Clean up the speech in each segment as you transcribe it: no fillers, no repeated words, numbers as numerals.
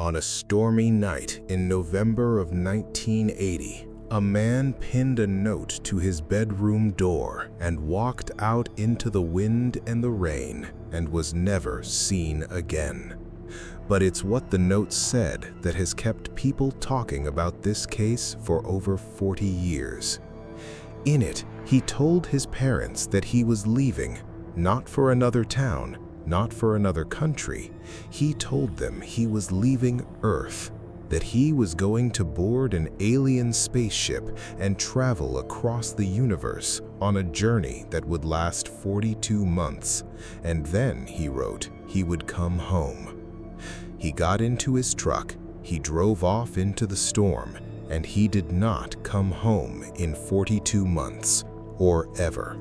On a stormy night in November of 1980, a man pinned a note to his bedroom door and walked out into the wind and the rain and was never seen again. But it's what the note said that has kept people talking about this case for over 40 years. In it, he told his parents that he was leaving, not for another town, not for another country. He told them he was leaving Earth, that he was going to board an alien spaceship and travel across the universe on a journey that would last 42 months, and then, he wrote, he would come home. He got into his truck, he drove off into the storm, and he did not come home in 42 months, or ever.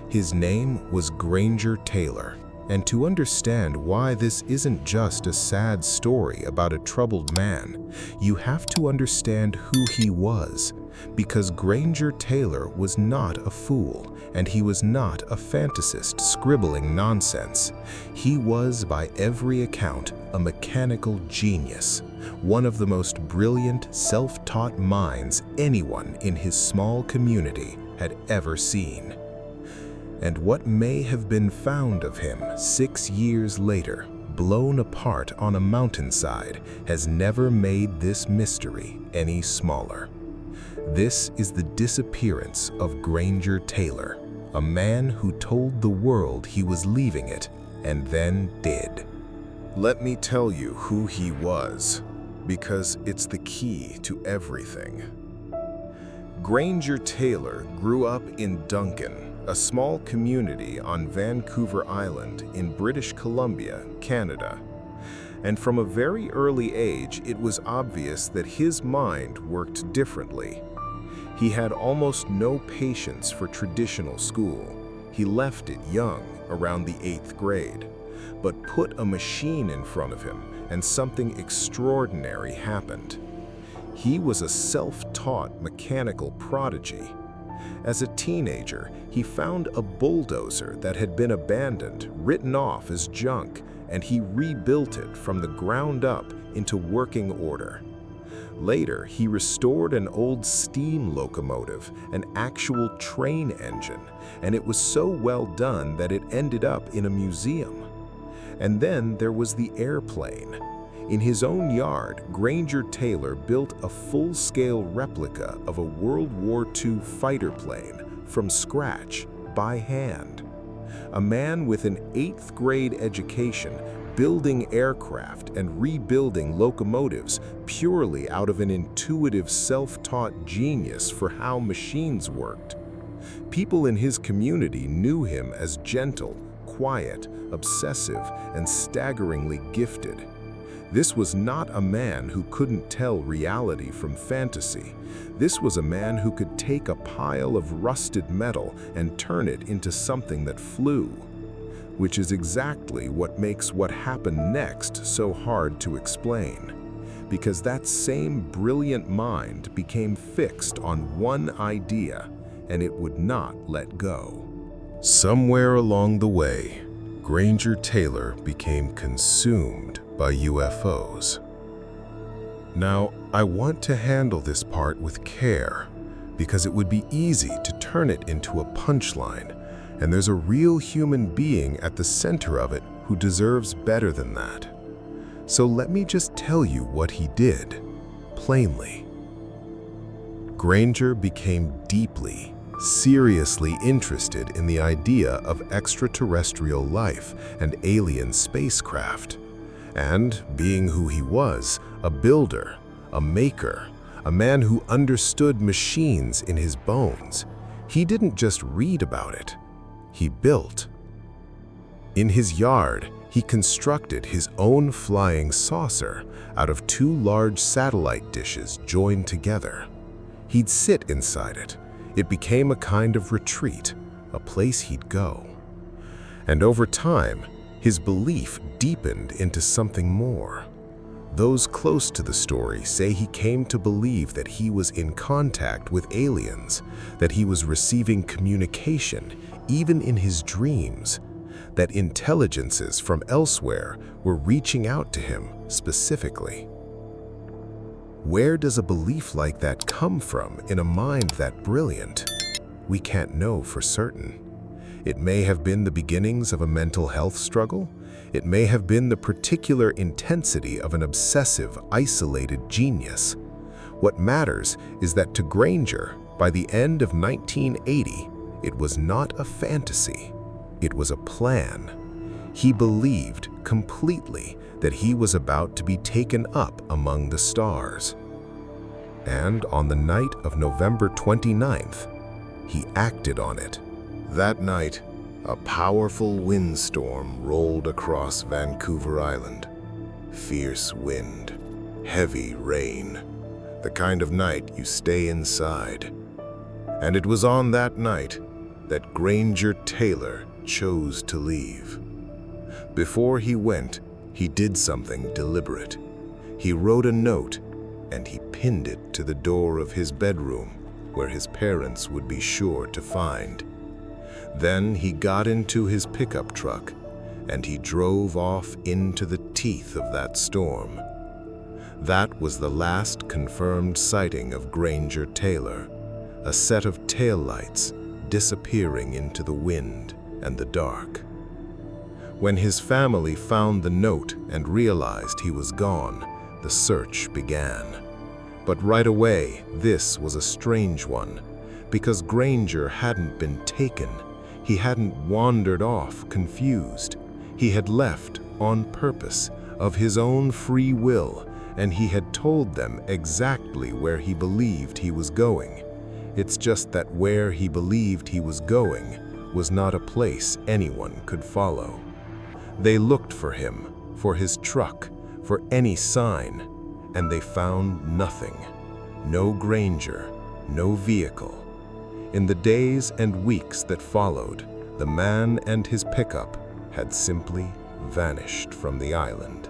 His name was Granger Taylor. And to understand why this isn't just a sad story about a troubled man, you have to understand who he was, because Granger Taylor was not a fool, and he was not a fantasist scribbling nonsense. He was, by every account, a mechanical genius, one of the most brilliant, self-taught minds anyone in his small community had ever seen. And what may have been found of him 6 years later, blown apart on a mountainside, has never made this mystery any smaller. This is the disappearance of Granger Taylor, a man who told the world he was leaving it and then did. Let me tell you who he was, because it's the key to everything. Granger Taylor grew up in Duncan, a small community on Vancouver Island in British Columbia, Canada. And from a very early age, it was obvious that his mind worked differently. He had almost no patience for traditional school. He left it young, around the 8th grade. But put a machine in front of him, and something extraordinary happened. He was a self-taught mechanical prodigy. As a teenager, he found a bulldozer that had been abandoned, written off as junk, and he rebuilt it from the ground up into working order. Later, he restored an old steam locomotive, an actual train engine, and it was so well done that it ended up in a museum. And then there was the airplane. In his own yard, Granger Taylor built a full-scale replica of a World War II fighter plane from scratch, by hand. A man with an 8th grade education building aircraft and rebuilding locomotives purely out of an intuitive self-taught genius for how machines worked. People in his community knew him as gentle, quiet, obsessive, and staggeringly gifted. This was not a man who couldn't tell reality from fantasy. This was a man who could take a pile of rusted metal and turn it into something that flew, which is exactly what makes what happened next so hard to explain. Because that same brilliant mind became fixed on one idea, and it would not let go. Somewhere along the way, Granger Taylor became consumed by UFOs. Now, I want to handle this part with care, because it would be easy to turn it into a punchline, and there's a real human being at the center of it who deserves better than that. So let me just tell you what he did, plainly. Granger became deeply, seriously interested in the idea of extraterrestrial life and alien spacecraft. And, being who he was, a builder, a maker, a man who understood machines in his bones, he didn't just read about it, he built. In his yard, he constructed his own flying saucer out of 2 large satellite dishes joined together. He'd sit inside it. It became a kind of retreat, a place he'd go. And over time, his belief deepened into something more. Those close to the story say he came to believe that he was in contact with aliens, that he was receiving communication, even in his dreams, that intelligences from elsewhere were reaching out to him, specifically. Where does a belief like that come from in a mind that brilliant? We can't know for certain. It may have been the beginnings of a mental health struggle. It may have been the particular intensity of an obsessive, isolated genius. What matters is that to Granger, by the end of 1980, it was not a fantasy. It was a plan. He believed completely that he was about to be taken up among the stars. And on the night of November 29th, he acted on it. That night, a powerful windstorm rolled across Vancouver Island. Fierce wind, heavy rain, the kind of night you stay inside. And it was on that night that Granger Taylor chose to leave. Before he went, he did something deliberate. He wrote a note and he pinned it to the door of his bedroom, where his parents would be sure to find. Then he got into his pickup truck and he drove off into the teeth of that storm. That was the last confirmed sighting of Granger Taylor, a set of taillights disappearing into the wind and the dark. When his family found the note and realized he was gone, the search began. But right away, this was a strange one, because Granger hadn't been taken. He hadn't wandered off confused. He had left on purpose, of his own free will, and he had told them exactly where he believed he was going. It's just that where he believed he was going was not a place anyone could follow. They looked for him, for his truck, for any sign, and they found nothing. No Granger, no vehicle. In the days and weeks that followed, the man and his pickup had simply vanished from the island,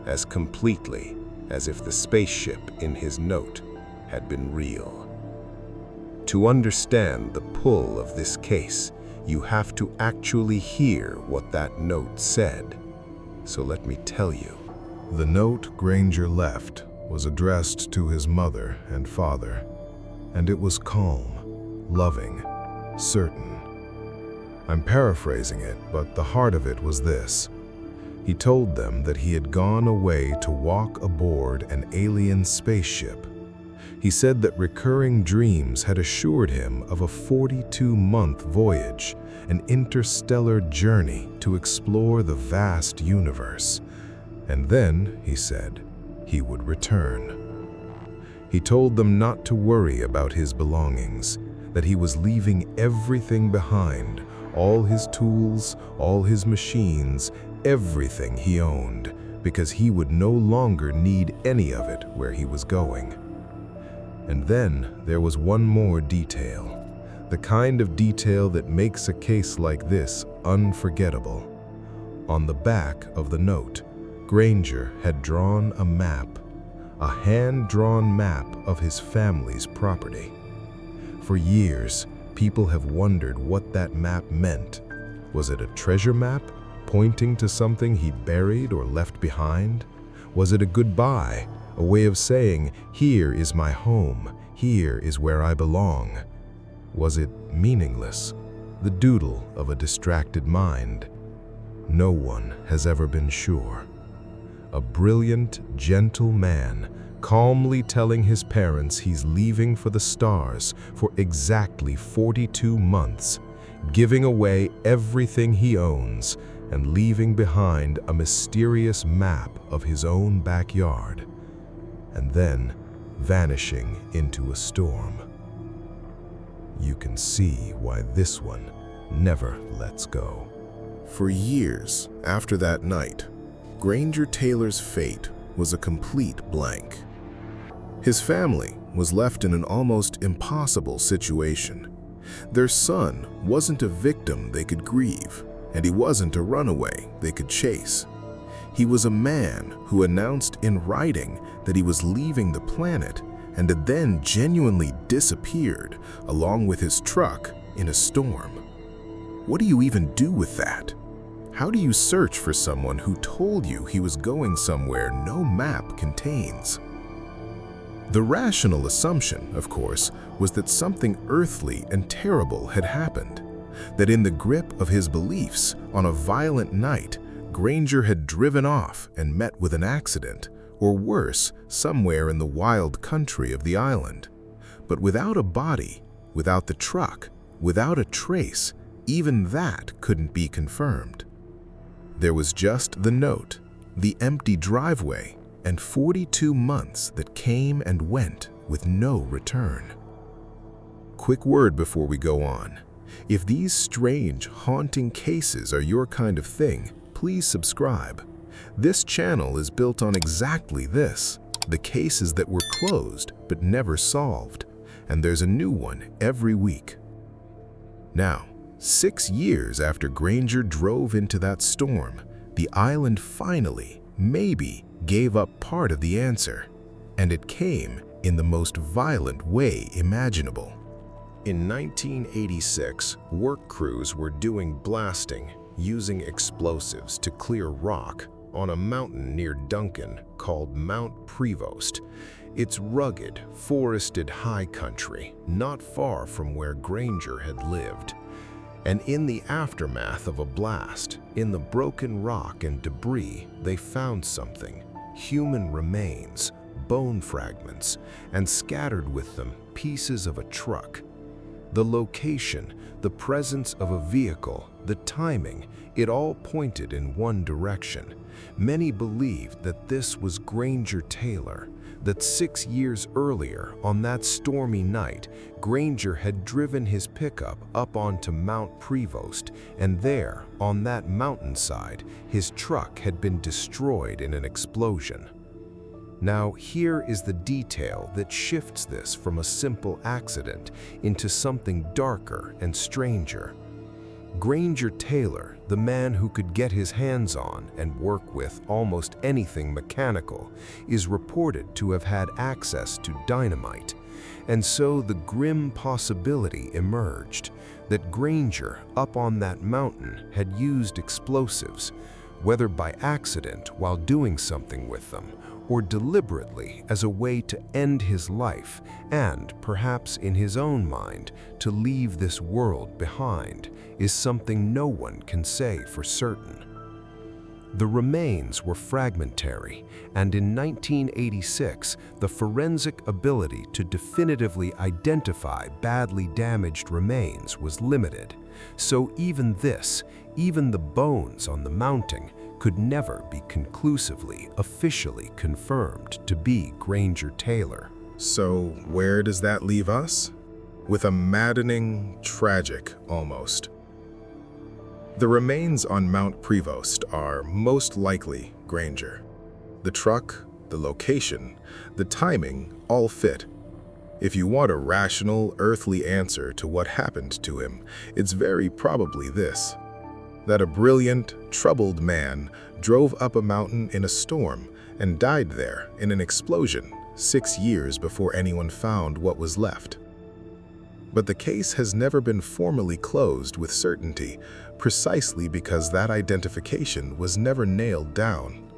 as completely as if the spaceship in his note had been real. To understand the pull of this case, you have to actually hear what that note said. So let me tell you. The note Granger left was addressed to his mother and father, and it was calm, loving, certain. I'm paraphrasing it, but the heart of it was this. He told them that he had gone away to walk aboard an alien spaceship. He said that recurring dreams had assured him of a 42-month voyage, an interstellar journey to explore the vast universe. And then, he said, he would return. He told them not to worry about his belongings, that he was leaving everything behind, all his tools, all his machines, everything he owned, because he would no longer need any of it where he was going. And then there was one more detail, the kind of detail that makes a case like this unforgettable. On the back of the note, Granger had drawn a map, a hand-drawn map of his family's property. For years, people have wondered what that map meant. Was it a treasure map, pointing to something he'd buried or left behind? Was it a goodbye, a way of saying, here is my home, here is where I belong? Was it meaningless, the doodle of a distracted mind? No one has ever been sure. A brilliant, gentle man, calmly telling his parents he's leaving for the stars for exactly 42 months, giving away everything he owns, and leaving behind a mysterious map of his own backyard, and then vanishing into a storm. You can see why this one never lets go. For years after that night, Granger Taylor's fate was a complete blank. His family was left in an almost impossible situation. Their son wasn't a victim they could grieve, and he wasn't a runaway they could chase. He was a man who announced in writing that he was leaving the planet and had then genuinely disappeared along with his truck in a storm. What do you even do with that? How do you search for someone who told you he was going somewhere no map contains? The rational assumption, of course, was that something earthly and terrible had happened, that in the grip of his beliefs, on a violent night, Granger had driven off and met with an accident, or worse, somewhere in the wild country of the island. But without a body, without the truck, without a trace, even that couldn't be confirmed. There was just the note, the empty driveway, and 42 months that came and went with no return. Quick word before we go on. If these strange, haunting cases are your kind of thing, please subscribe. This channel is built on exactly this, the cases that were closed but never solved, and there's a new one every week. Now, 6 years after Granger drove into that storm, the island finally, maybe, gave up part of the answer, and it came in the most violent way imaginable. In 1986, work crews were doing blasting using explosives to clear rock on a mountain near Duncan called Mount Prevost. It's rugged, forested high country, not far from where Granger had lived. And in the aftermath of a blast, in the broken rock and debris, they found something: human remains, bone fragments, and scattered with them pieces of a truck. The location, the presence of a vehicle, the timing, it all pointed in one direction. Many believed that this was Granger Taylor, that 6 years earlier, on that stormy night, Granger had driven his pickup up onto Mount Prevost, and there, on that mountainside, his truck had been destroyed in an explosion. Now, here is the detail that shifts this from a simple accident into something darker and stranger. Granger Taylor, the man who could get his hands on and work with almost anything mechanical, is reported to have had access to dynamite. And so the grim possibility emerged that Granger, up on that mountain, had used explosives, whether by accident while doing something with them, or deliberately as a way to end his life and, perhaps in his own mind, to leave this world behind, is something no one can say for certain. The remains were fragmentary, and in 1986, the forensic ability to definitively identify badly damaged remains was limited. So even this, even the bones on the mounting, could never be conclusively, officially confirmed to be Granger Taylor. So where does that leave us? With a maddening, tragic almost. The remains on Mount Prevost are most likely Granger. The truck, the location, the timing all fit. If you want a rational, earthly answer to what happened to him, it's very probably this: that a brilliant, troubled man drove up a mountain in a storm and died there in an explosion 6 years before anyone found what was left. But the case has never been formally closed with certainty, precisely because that identification was never nailed down.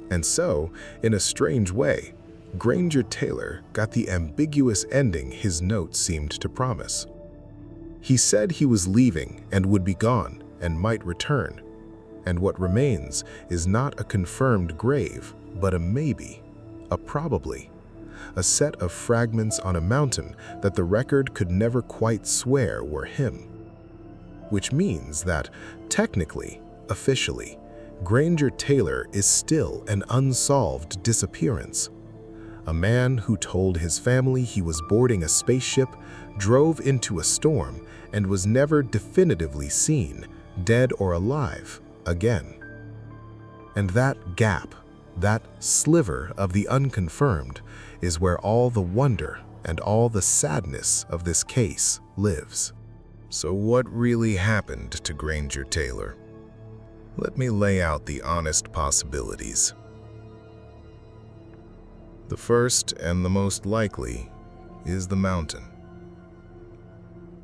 And so, in a strange way, Granger Taylor got the ambiguous ending his note seemed to promise. He said he was leaving and would be gone and might return, and what remains is not a confirmed grave, but a maybe, a probably, a set of fragments on a mountain that the record could never quite swear were him. Which means that, technically, officially, Granger Taylor is still an unsolved disappearance. A man who told his family he was boarding a spaceship, drove into a storm, and was never definitively seen, dead or alive, again. And that gap, that sliver of the unconfirmed, is where all the wonder and all the sadness of this case lives. So what really happened to Granger Taylor? Let me lay out the honest possibilities. The first and the most likely is the mountain.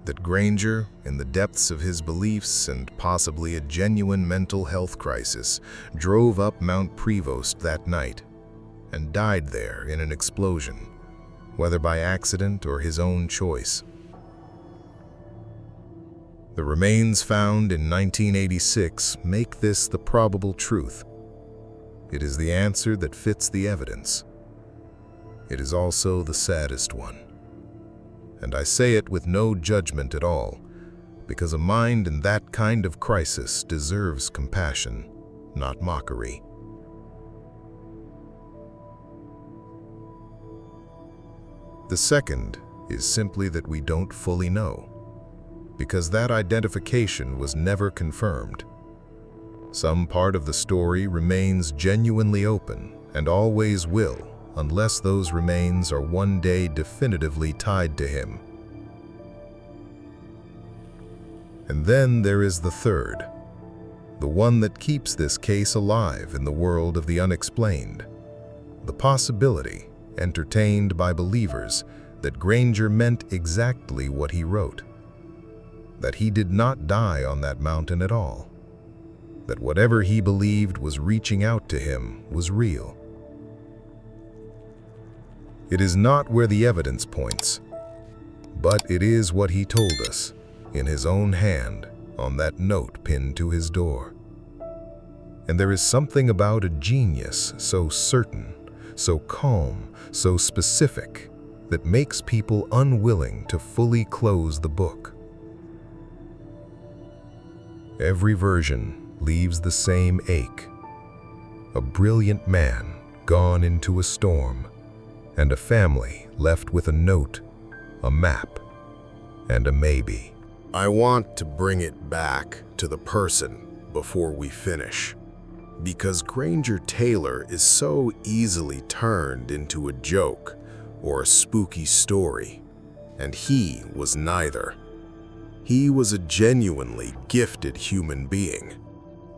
That Granger, in the depths of his beliefs and possibly a genuine mental health crisis, drove up Mount Prevost that night and died there in an explosion, whether by accident or his own choice. The remains found in 1986 make this the probable truth. It is the answer that fits the evidence. It is also the saddest one. And I say it with no judgment at all, because a mind in that kind of crisis deserves compassion, not mockery. The second is simply that we don't fully know, because that identification was never confirmed. Some part of the story remains genuinely open and always will, unless those remains are one day definitively tied to him. And then there is the third, the one that keeps this case alive in the world of the unexplained, the possibility, entertained by believers, that Granger meant exactly what he wrote, that he did not die on that mountain at all, that whatever he believed was reaching out to him was real. It is not where the evidence points, but it is what he told us in his own hand on that note pinned to his door. And there is something about a genius so certain, so calm, so specific, that makes people unwilling to fully close the book. Every version leaves the same ache. A brilliant man gone into a storm, and a family left with a note, a map, and a maybe. I want to bring it back to the person before we finish, because Granger Taylor is so easily turned into a joke or a spooky story, and he was neither. He was a genuinely gifted human being,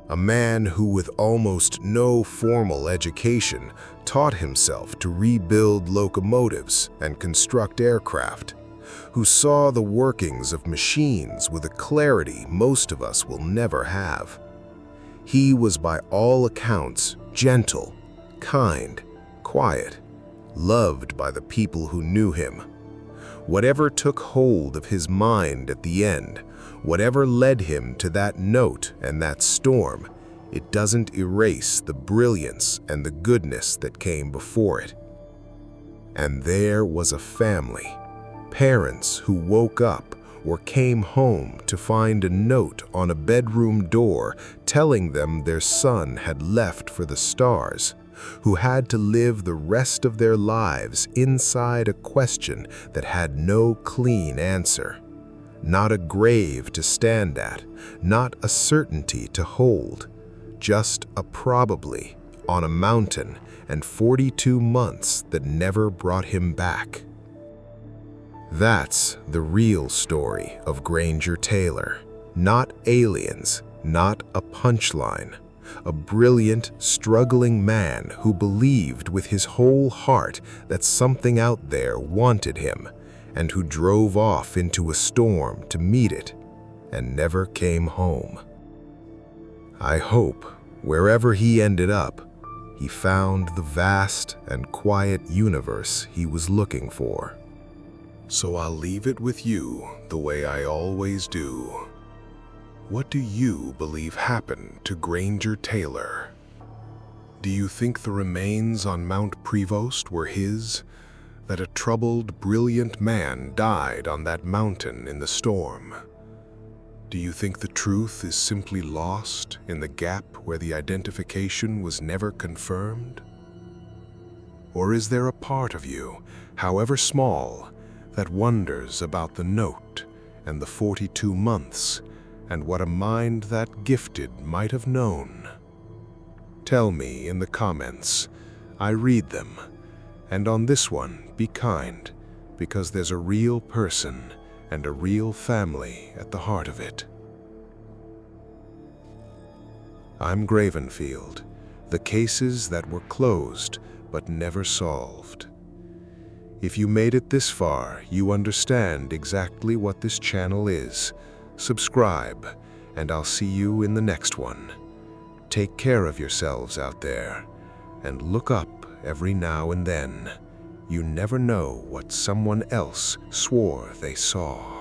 a man who with almost no formal education taught himself to rebuild locomotives and construct aircraft, who saw the workings of machines with a clarity most of us will never have. He was by all accounts gentle, kind, quiet, loved by the people who knew him. Whatever took hold of his mind at the end, whatever led him to that note and that storm, it doesn't erase the brilliance and the goodness that came before it. And there was a family, parents who woke up or came home to find a note on a bedroom door telling them their son had left for the stars, who had to live the rest of their lives inside a question that had no clean answer. Not a grave to stand at, not a certainty to hold, just a probably on a mountain and 42 months that never brought him back. That's the real story of Granger Taylor. Not aliens, not a punchline. A brilliant, struggling man who believed with his whole heart that something out there wanted him, and who drove off into a storm to meet it and never came home. I hope, wherever he ended up, he found the vast and quiet universe he was looking for. So I'll leave it with you the way I always do. What do you believe happened to Granger Taylor? Do you think the remains on Mount Prevost were his? That a troubled, brilliant man died on that mountain in the storm? Do you think the truth is simply lost in the gap where the identification was never confirmed? Or is there a part of you, however small, that wonders about the note and the 42 months, and what a mind that gifted might have known? Tell me in the comments. I read them. And on this one, be kind, because there's a real person and a real family at the heart of it. I'm Gravenfield, the cases that were closed but never solved. If you made it this far, you understand exactly what this channel is. Subscribe, and I'll see you in the next one. Take care of yourselves out there, and look up every now and then. You never know what someone else swore they saw.